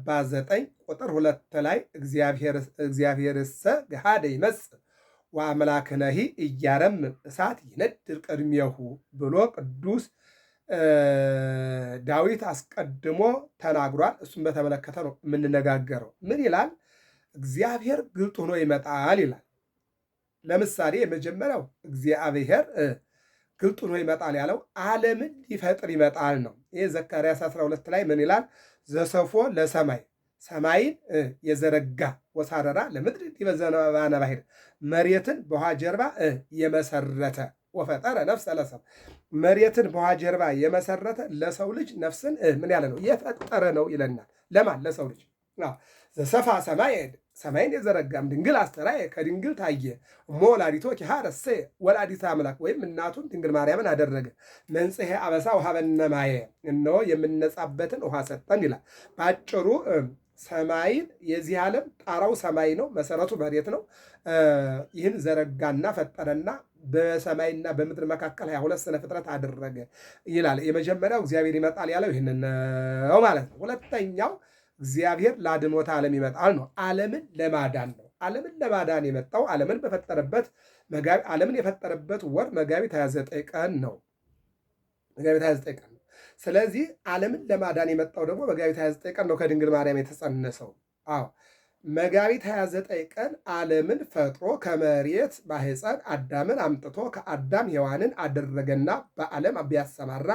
49 ቁጥር 2 ላይ እግዚአብሔርሰ ገሃደ ይመጽእ ወአምላክነሂ ኢያረምም እሳት ይነድር ቅድሜሁ ብሎ ቅዱስ ዳዊት አስቀድሞ ተናግሯል። እሱም በተመለከተ ነው የምንነጋገረው። ምን ይላል? እግዚአብሔር ግልጥ ሆኖ ይመጣል ይላል። ለምሳሌ የመጀመሪያው እግዚአብሔር ግልጥ ሆኖ ይመጣል ያለው ዓለምን ሊፈጥር ይመጣል ነው። ይህ ዘካርያስ 12 ላይ ምን ይላል? ዘሰፎ ለሰማይ ሰማይን የዘረጋ ወሳረራ ለምድር ዲበዘባነ ባሕር መሬትን በውሃ ጀርባ የመሰረተ ወፈጠረ ነፍሰ ለሰብ መሬትን በውሃ ጀርባ የመሰረተ ለሰው ልጅ ነፍስን ምን ያለ ነው? የፈጠረ ነው ይለናል። ለማን? ለሰው ልጅ። ዘሰፋ ሰማይ ሰማይን የዘረጋም ድንግል አስተራየ ከድንግል ታየ እሞ ወላዲቶ ኪሃረሰ ወላዲተ አምላክ ወይም እናቱን ድንግል ማርያምን አደረገ። መንጽሔ አበሳ ወሀበነ ማየ እነሆ የምንነጻበትን ውሃ ሰጠን ይላል። በአጭሩ ሰማይን የዚህ ዓለም ጣራው ሰማይ ነው፣ መሰረቱ መሬት ነው። ይህን ዘረጋና ፈጠረና በሰማይና በምድር መካከል 22 ስነ ፍጥረት አደረገ ይላል። የመጀመሪያው እግዚአብሔር ይመጣል ያለው ይህንን ነው ማለት ነው። ሁለተኛው እግዚአብሔር ለአድኖተ ዓለም ይመጣል ነው። ዓለምን ለማዳን ነው። ዓለምን ለማዳን የመጣው ዓለምን የፈጠረበት ወር መጋቢት 29 ቀን ነው። መጋቢት 29 ቀን ነው። ስለዚህ ዓለምን ለማዳን የመጣው ደግሞ መጋቢት 29 ቀን ነው ከድንግል ማርያም የተጸነሰው። አዎ መጋቢት 29 ቀን ዓለምን ፈጥሮ ከመሬት ማኅፀን አዳምን አምጥቶ ከአዳም ሔዋንን አደረገና በዓለም ቢያሰማራ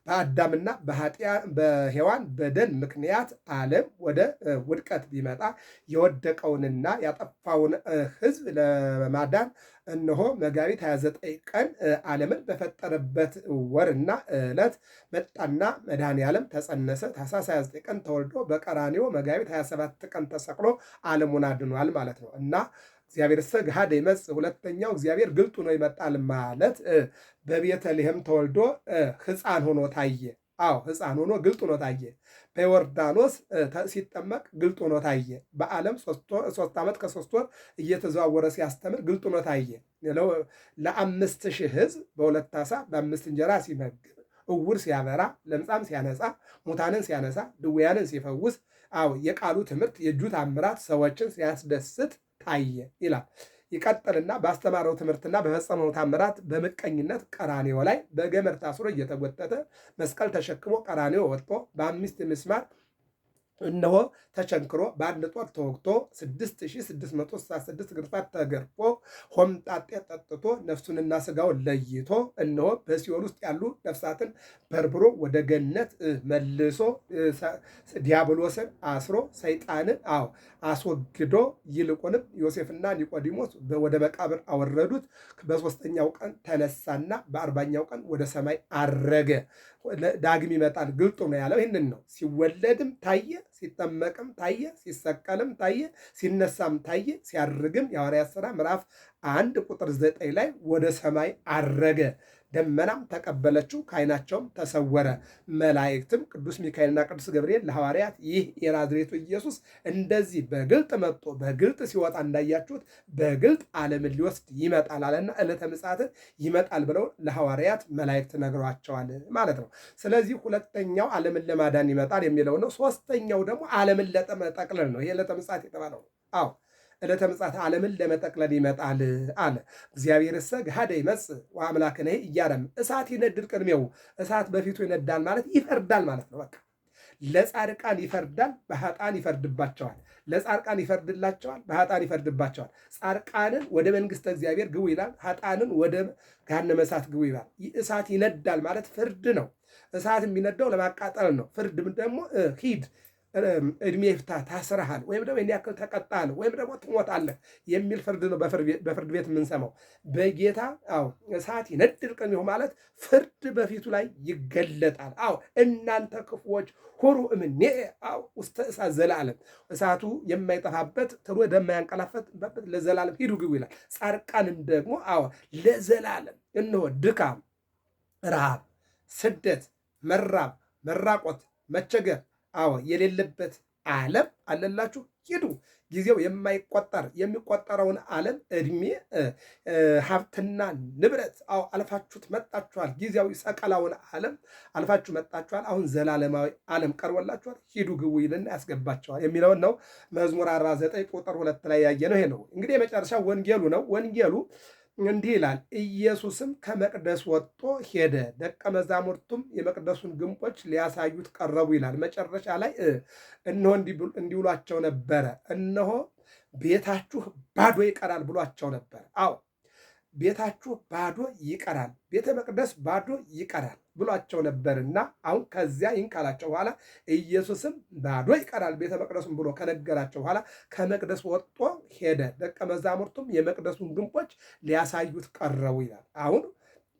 በአዳምና በሔዋን በደል ምክንያት ዓለም ወደ ውድቀት ቢመጣ የወደቀውንና ያጠፋውን ሕዝብ ለማዳን እነሆ መጋቢት 29 ቀን ዓለምን በፈጠረበት ወርና ዕለት መጣና መድኃኔ ዓለም ተጸነሰ። ታኅሳስ 29 ቀን ተወልዶ በቀራንዮ መጋቢት 27 ቀን ተሰቅሎ ዓለሙን አድኗል ማለት ነው እና እግዚአብሔርሰ ገሃደ ይመጽእ ሁለተኛው እግዚአብሔር ግልጥ ሆኖ ይመጣል ማለት በቤተልሔም ተወልዶ ሕፃን ሆኖ ታየ። አዎ ሕፃን ሆኖ ግልጥ ሆኖ ታየ። በዮርዳኖስ ሲጠመቅ ግልጥ ሆኖ ታየ። በዓለም 3 ዓመት ከ3 ወር እየተዘዋወረ ሲያስተምር ግልጥ ሆኖ ታየ። ለ5000 ሕዝብ በሁለት ዓሣ በ5 እንጀራ ሲመግብ፣ እውር ሲያበራ፣ ለምጻም ሲያነጻ፣ ሙታንን ሲያነሳ፣ ድውያንን ሲፈውስ፣ አዎ የቃሉ ትምህርት የእጁ ታምራት ሰዎችን ሲያስደስት ታየ ይላል። ይቀጥልና ባስተማረው ትምህርትና በፈጸመው ታምራት በምቀኝነት ቀራንዮ ላይ በገመድ ታስሮ እየተጎተተ መስቀል ተሸክሞ ቀራንዮ ወጥቶ በ5 ምስማር እነሆ ተቸንክሮ በአንድ ጦር ተወግቶ 6666 ግርፋት ተገርፎ ሆምጣጤ ጠጥቶ ነፍሱንና ስጋውን ለይቶ እነሆ በሲኦል ውስጥ ያሉ ነፍሳትን በርብሮ ወደ ገነት መልሶ ዲያብሎስን አስሮ ሰይጣንን አስወግዶ ይልቁንም ዮሴፍና ኒቆዲሞስ ወደ መቃብር አወረዱት። በ3ኛው ቀን ተነሳና በ40ኛው ቀን ወደ ሰማይ አረገ። ዳግም ይመጣል ግልጡ ነው ያለው ይህንን ነው። ሲወለድም ታየ፣ ሲጠመቅም ታየ፣ ሲሰቀልም ታየ፣ ሲነሳም ታየ፣ ሲያርግም የሐዋርያት ሥራ ምዕራፍ 1 ቁጥር 9 ላይ ወደ ሰማይ አረገ። ደመናም ተቀበለችው፣ ከዓይናቸውም ተሰወረ። መላእክትም ቅዱስ ሚካኤልና ቅዱስ ገብርኤል ለሐዋርያት ይህ የናዝሬቱ ኢየሱስ እንደዚህ በግልጥ መጥቶ በግልጥ ሲወጣ እንዳያችሁት በግልጥ ዓለምን ሊወስድ ይመጣል አለና ዕለተ ምጽአትን ይመጣል ብለው ለሐዋርያት መላእክት ነግሯቸዋል ማለት ነው። ስለዚህ ሁለተኛው ዓለምን ለማዳን ይመጣል የሚለው ነው። ሶስተኛው ደግሞ ዓለምን ለመጠቅለል ነው። ይሄ ዕለተ ምጽአት የተባለው አዎ ዕለተ ምጽአት ዓለምን ለመጠቅለል ይመጣል አለ። እግዚአብሔርሰ ገሃደ ይመጽእ ወአምላክነሂ ኢያረምም እሳት ይነድድ ቅድሜሁ እሳት በፊቱ ይነዳል ማለት ይፈርዳል ማለት ነው። በቃ ለጻድቃን ይፈርዳል፣ በኃጥአን ይፈርድባቸዋል። ለጻድቃን ይፈርድላቸዋል፣ በኃጥአን ይፈርድባቸዋል። ጻድቃንን ወደ መንግሥተ እግዚአብሔር ግቡ ይላል፣ ኃጥአንን ወደ ገሃነመ እሳት ግቡ ይላል። እሳት ይነዳል ማለት ፍርድ ነው። እሳት የሚነዳው ለማቃጠል ነው። ፍርድ ደግሞ ሂድ እድሜ ይፍታ ታስረሃል፣ ወይም ደግሞ ይህን ያክል ተቀጣል፣ ወይም ደግሞ ትሞታለህ የሚል ፍርድ ነው በፍርድ ቤት የምንሰማው። በጌታ እሳት ይነድድ ቅድሜሁ ማለት ፍርድ በፊቱ ላይ ይገለጣል። እናንተ ክፉዎች ሁሩ እምኔ ውስተ እሳት ዘላለም እሳቱ የማይጠፋበት ትሎ የማያንቀላፈበት ለዘላለም ሂዱ ግቡ ይላል። ጻድቃንን ደግሞ ለዘላለም እነሆ ድካም፣ ረሃብ፣ ስደት፣ መራብ፣ መራቆት፣ መቸገር የሌለበት ዓለም አለላችሁ ሂዱ። ጊዜው የማይቆጠር የሚቆጠረውን ዓለም ዕድሜ፣ ሀብትና ንብረት አልፋችሁት መጣችኋል። ጊዜያዊ ሰቀላውን ዓለም አልፋችሁ መጣችኋል። አሁን ዘላለማዊ ዓለም ቀርቦላችኋል። ሂዱ ግቡ ይልና ያስገባቸዋል የሚለውን ነው። መዝሙር 49 ቁጥር 2 ላይ ያየነው ይሄ ነው። እንግዲህ የመጨረሻው ወንጌሉ ነው። ወንጌሉ እንዲህ ይላል። ኢየሱስም ከመቅደስ ወጥቶ ሄደ፣ ደቀ መዛሙርቱም የመቅደሱን ግንቦች ሊያሳዩት ቀረቡ ይላል። መጨረሻ ላይ እነሆ እንዲብሏቸው ነበረ፣ እነሆ ቤታችሁ ባዶ ይቀራል ብሏቸው ነበር። አዎ ቤታችሁ ባዶ ይቀራል፣ ቤተ መቅደስ ባዶ ይቀራል ብሏቸው ነበርና አሁን ከዚያ ይህን ካላቸው በኋላ ኢየሱስም ባዶ ይቀራል ቤተ መቅደሱን ብሎ ከነገራቸው በኋላ ከመቅደስ ወጥቶ ሄደ፣ ደቀ መዛሙርቱም የመቅደሱን ግንቦች ሊያሳዩት ቀረቡ ይላል። አሁን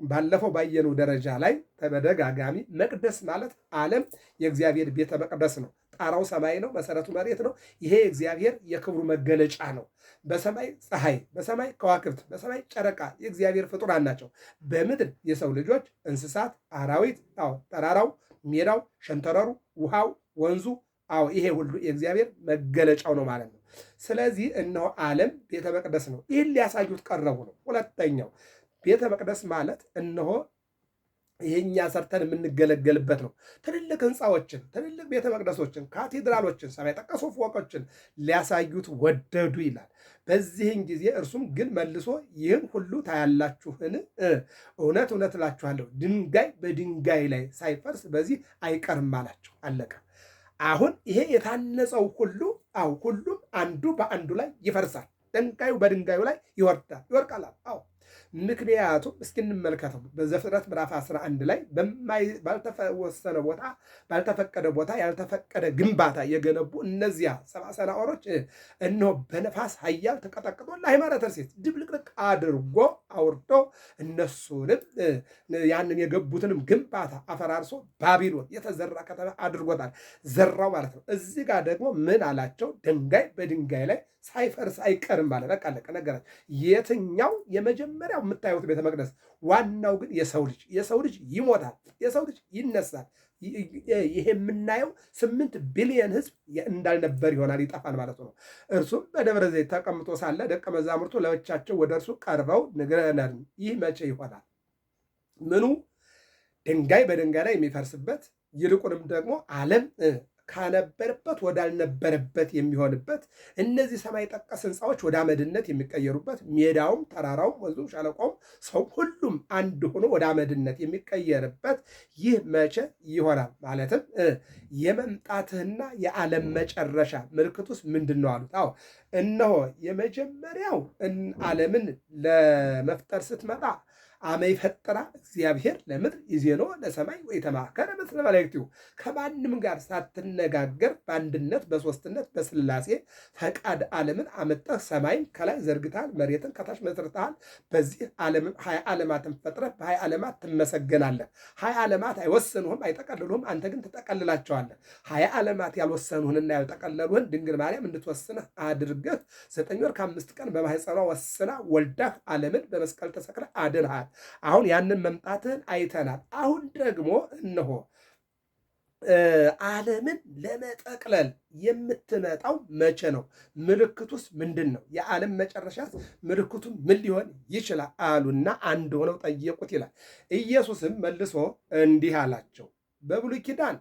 ባለፈው ባየነው ደረጃ ላይ በተደጋጋሚ መቅደስ ማለት ዓለም የእግዚአብሔር ቤተ መቅደስ ነው። ጣራው ሰማይ ነው፣ መሰረቱ መሬት ነው። ይሄ የእግዚአብሔር የክብሩ መገለጫ ነው። በሰማይ ፀሐይ፣ በሰማይ ከዋክብት፣ በሰማይ ጨረቃ የእግዚአብሔር ፍጡራን ናቸው። በምድር የሰው ልጆች፣ እንስሳት፣ አራዊት፣ ተራራው፣ ሜዳው፣ ሸንተረሩ፣ ውሃው፣ ወንዙ፣ ይሄ ሁሉ የእግዚአብሔር መገለጫው ነው ማለት ነው። ስለዚህ እነሆ ዓለም ቤተ መቅደስ ነው። ይህን ሊያሳዩት ቀረቡ ነው። ሁለተኛው ቤተ መቅደስ ማለት እነሆ ይሄኛ ሰርተን የምንገለገልበት ነው። ትልልቅ ህንፃዎችን፣ ትልልቅ ቤተ መቅደሶችን፣ ካቴድራሎችን፣ ሰማይ ጠቀሱ ፎቆችን ሊያሳዩት ወደዱ ይላል። በዚህን ጊዜ እርሱም ግን መልሶ ይህን ሁሉ ታያላችሁን? እውነት እውነት እላችኋለሁ ድንጋይ በድንጋይ ላይ ሳይፈርስ በዚህ አይቀርም አላቸው። አለቀ። አሁን ይሄ የታነጸው ሁሉ ሁሉም አንዱ በአንዱ ላይ ይፈርሳል። ድንጋዩ በድንጋዩ ላይ ይወድቃል። ምክንያቱም እስኪ እንመልከተው። በዘፍጥረት ምዕራፍ 11 ላይ ባልተወሰነ ቦታ ባልተፈቀደ ቦታ ያልተፈቀደ ግንባታ የገነቡ እነዚያ ሰብአ ሰናዖሮች እነሆ በነፋስ ኃያል ተቀጠቅጦ ለሃይማኖተ ተርሴስ ድብልቅልቅ አድርጎ አውርዶ እነሱንም ያንን የገቡትንም ግንባታ አፈራርሶ ባቢሎን የተዘራ ከተማ አድርጎታል። ዘራው ማለት ነው። እዚህ ጋር ደግሞ ምን አላቸው? ድንጋይ በድንጋይ ላይ ሳይፈርስ አይቀርም ማለት በቃ አለቀ ነገራቸው። የትኛው የመጀመሪያው የምታዩት ቤተ መቅደስ፣ ዋናው ግን የሰው ልጅ ይሞታል፣ የሰው ልጅ ይነሳል። ይሄ የምናየው 8 ቢሊዮን ሕዝብ እንዳልነበር ይሆናል፣ ይጠፋል ማለት ነው። እርሱም በደብረ ዘይት ተቀምጦ ሳለ ደቀ መዛሙርቱ ለብቻቸው ወደ እርሱ ቀርበው ንገረን፣ ይህ መቼ ይሆናል? ምኑ ድንጋይ በድንጋይ ላይ የሚፈርስበት ይልቁንም ደግሞ ዓለም ካነበረበት ወዳልነበረበት የሚሆንበት እነዚህ ሰማይ ጠቀስ ህንፃዎች ወደ አመድነት የሚቀየሩበት ሜዳውም፣ ተራራውም፣ ወንዙም፣ ሸለቆውም ሰው ሁሉም አንድ ሆኖ ወደ አመድነት የሚቀየርበት ይህ መቼ ይሆናል? ማለትም የመምጣትህና የዓለም መጨረሻ ምልክቱስ ምንድን ነው አሉት። እነሆ የመጀመሪያው ዓለምን ለመፍጠር ስትመጣ አመ ይፈጥራ እግዚአብሔር ለምድር ይዜኖ ለሰማይ ወይተማከረ ምስለ መላእክቲሁ፣ ከማንም ጋር ሳትነጋገር በአንድነት በሶስትነት በስላሴ ፈቃድ ዓለምን አመጠህ ሰማይን ከላይ ዘርግተሃል፣ መሬትን ከታች መስርተሃል። በዚህ ዓለምም 20 ዓለማትን ፈጥረህ በ20 ዓለማት ትመሰገናለህ። 20 ዓለማት አይወሰኑህም አይጠቀልሉህም፣ አንተ ግን ትጠቀልላቸዋለህ። 20 ዓለማት ያልወሰኑህንና ያልጠቀለሉህን ድንግል ማርያም እንድትወስንህ አድርገህ 9 ወር ከ5 ቀን በማኅፀኗ ወስና ወልዳህ ዓለምን በመስቀል ተሰቅለህ አድንሃል። አሁን ያንን መምጣትህን አይተናል። አሁን ደግሞ እነሆ ዓለምን ለመጠቅለል የምትመጣው መቼ ነው? ምልክቱስ ምንድን ነው? የዓለም መጨረሻስ ምልክቱ ምን ሊሆን ይችላል አሉና አንድ ሆነው ጠየቁት ይላል። ኢየሱስም መልሶ እንዲህ አላቸው። በብሉይ ኪዳን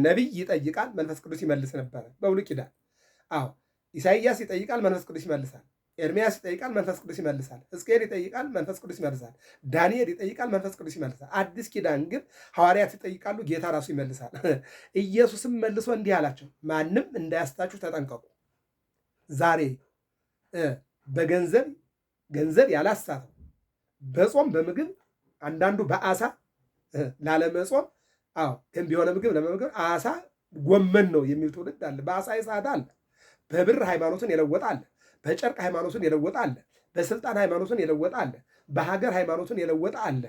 ነቢይ ይጠይቃል፣ መንፈስ ቅዱስ ይመልስ ነበረ። በብሉይ ኪዳን ኢሳይያስ ይጠይቃል፣ መንፈስ ቅዱስ ይመልሳል። ኤርምያስ ይጠይቃል፣ መንፈስ ቅዱስ ይመልሳል። ሕዝቅኤል ይጠይቃል፣ መንፈስ ቅዱስ ይመልሳል። ዳንኤል ይጠይቃል፣ መንፈስ ቅዱስ ይመልሳል። አዲስ ኪዳን ግን ሐዋርያት ይጠይቃሉ፣ ጌታ ራሱ ይመልሳል። ኢየሱስም መልሶ እንዲህ አላቸው፣ ማንም እንዳያስታችሁ ተጠንቀቁ። ዛሬ ገንዘብ ያላሳተው በጾም በምግብ አንዳንዱ በአሳ ላለመጾም ገንቢ የሆነ ምግብ ለመመገብ አሳ ጎመን ነው የሚል ትውልድ አለ። በአሳ ይሳት አለ። በብር ሃይማኖትን የለወጠ አለ። በጨርቅ ሃይማኖትን የለወጠ አለ። በስልጣን ሃይማኖትን የለወጠ አለ። በሀገር ሃይማኖትን የለወጠ አለ።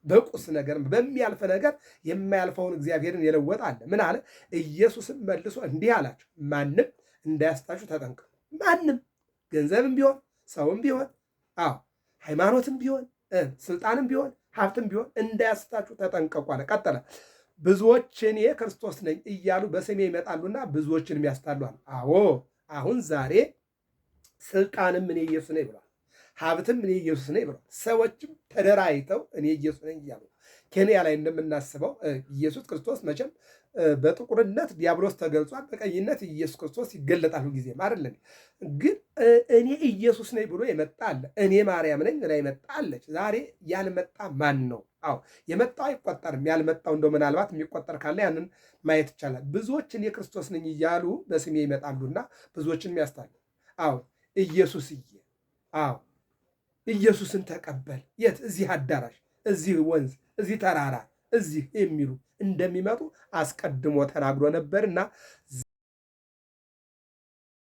በቁስ ነገር በሚያልፍ ነገር የማያልፈውን እግዚአብሔርን የለወጠ አለ። ምን አለ? ኢየሱስም መልሶ እንዲህ አላቸው፣ ማንም እንዳያስታችሁ ተጠንቀቁ። ማንም ገንዘብም ቢሆን ሰውም ቢሆን ሃይማኖትም ቢሆን ስልጣንም ቢሆን ሀብትም ቢሆን እንዳያስታችሁ ተጠንቀቁ አለ። ቀጠለ። ብዙዎች እኔ ክርስቶስ ነኝ እያሉ በስሜ ይመጣሉና ብዙዎችን ያስታሉሃል። አዎ አሁን ዛሬ ስልጣንም እኔ ኢየሱስ ነኝ ብሏል። ሀብትም እኔ ኢየሱስ ነኝ ብሏል። ሰዎችም ተደራጅተው እኔ ኢየሱስ ነኝ እያሉ ኬንያ ላይ እንደምናስበው ኢየሱስ ክርስቶስ መቼም በጥቁርነት ዲያብሎስ ተገልጿል፣ በቀይነት ኢየሱስ ክርስቶስ ይገለጣል ሁልጊዜም አይደለም። ግን እኔ ኢየሱስ ነኝ ብሎ የመጣ አለ። እኔ ማርያም ነኝ ብላ የመጣ አለች። ዛሬ ያልመጣ ማን ነው? አዎ የመጣው አይቆጠርም። ያልመጣው እንደው ምናልባት የሚቆጠር ካለ ያንን ማየት ይቻላል። ብዙዎች እኔ ክርስቶስ ነኝ እያሉ በስሜ ይመጣሉና ብዙዎችን ያስታሉ። አዎ ኢየሱስዬ፣ አዎ ኢየሱስን ተቀበል። የት? እዚህ አዳራሽ፣ እዚህ ወንዝ፣ እዚህ ተራራ፣ እዚህ የሚሉ እንደሚመጡ አስቀድሞ ተናግሮ ነበርና